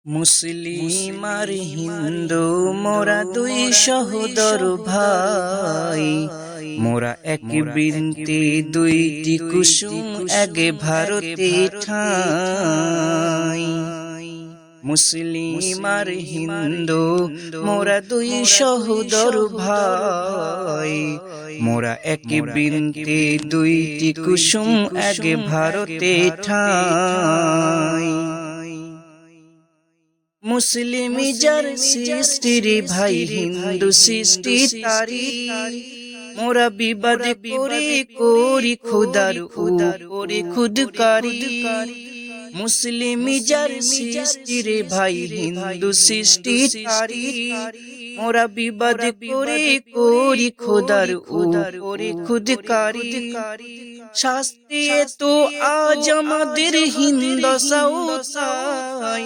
মুসলিম আর হিন্দু মোরা দুই সহোদর ভাই, মোরা এক বৃন্তে দুইটি কুসুম আগে ভারতে ঠাই। মুসলিম আর হিন্দু মোরা দুই সহোদর ভাই, মোরা এক বৃন্তে দুইটি কুসুম আগে ভারতে ঠাই। মুসলিম যার সৃষ্টির ভাই, হিন্দু সৃষ্টি তারি, মোরা বিবাদ করে করি খুদার উপরে খুদকারি। মুসলিম যার সৃষ্টির ভাই, হিন্দু সৃষ্টি তারি, মোরা বিবাদ করে করি খুদার উপরে খুদকারি। শাস্তি তো আজ আমাদের হিন্দসাই,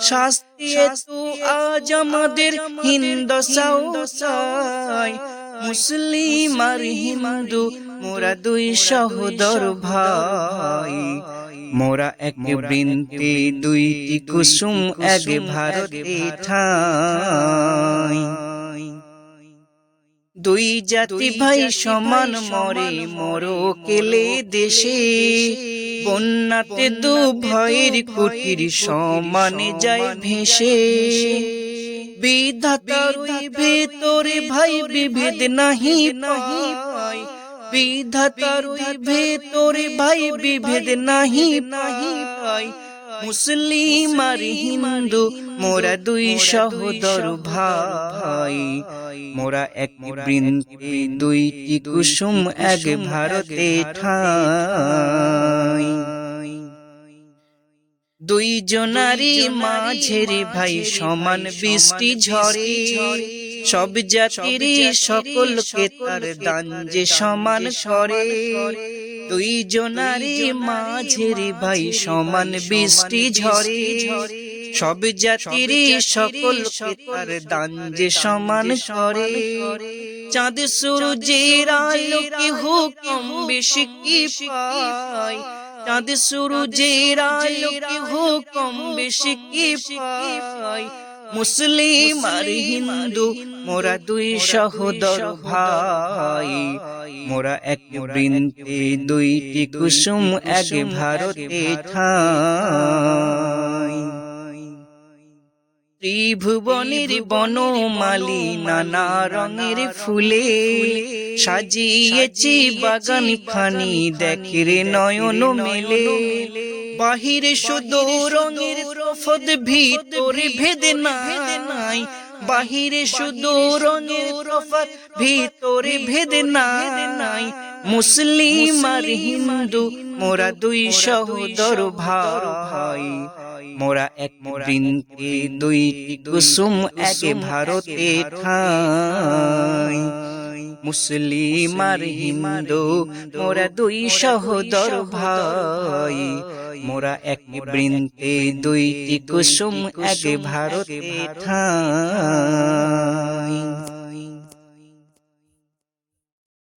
শাস্তি তো আজ আমাদের হিন্দসাই। মুসলিম আর হিন্দু মোরা দুই সহোদর ভাই, মোরা এক বৃন্তে দুইটি কুসুম এক ভারতে ঠাই। দুই জাতি ভাই সমান মরে মরো কেলে দেশে, বন্যাতে দু ভাইয়ের কুটির সমানে যায় ভেসে। বিধাতার ভেতরে ভাই বিভেদ নাহি পাই, বিধাতার ভেতরে ভাই বিভেদ নাহি পাই। মুসলিম আর হিন্দু মোরা দুই সহোদর ভাই, মোরা এক বৃন্তে দুইটি কুসুম এক ভারতে ঠাই। দুই জনারি মাঝের ভাই সমান বৃষ্টি ঝরে, সব জাতির সকলকে তার দান যে সমান করে। দুই জনারি মাঝের ভাই সমান বৃষ্টি ঝরে, সব জাতির সকলকে তার দান যে সমান করে। চাঁদ সূর্যের আলো কেহ কম বেশি কি পায়, চাঁদ সূর্যের আলো কেহ কম বেশি কি পায়। মুসলিম আর হিন্দু মোরা দুই সহোদর ভাই, মোরা এক বৃন্তে দুইটি কুসুম এক ভারতে ঠাই। ত্রিভুবনের বনমালী নানা রঙের ফুলে, সাজিয়েছি বাগান খানি দেখে নয়ন মেলে। বাহিরে শুধু রঙের তফাৎ ভিতরে ভেদ নাই, বাহিরে শুধু রঙের তফাৎ ভিতরে ভেদ নাই। মুসলিম আর হিন্দু মোরা দুই সহোদর ভাই, মোরা এক বৃন্তে দুইটি কুসুম এক ভারতে ঠাই। মুসলিম আর হিন্দু মোরা দুই সহোদর ভাই, মোরা এক বৃন্তে দুইটি কুসুম এক ভারতে ঠাই।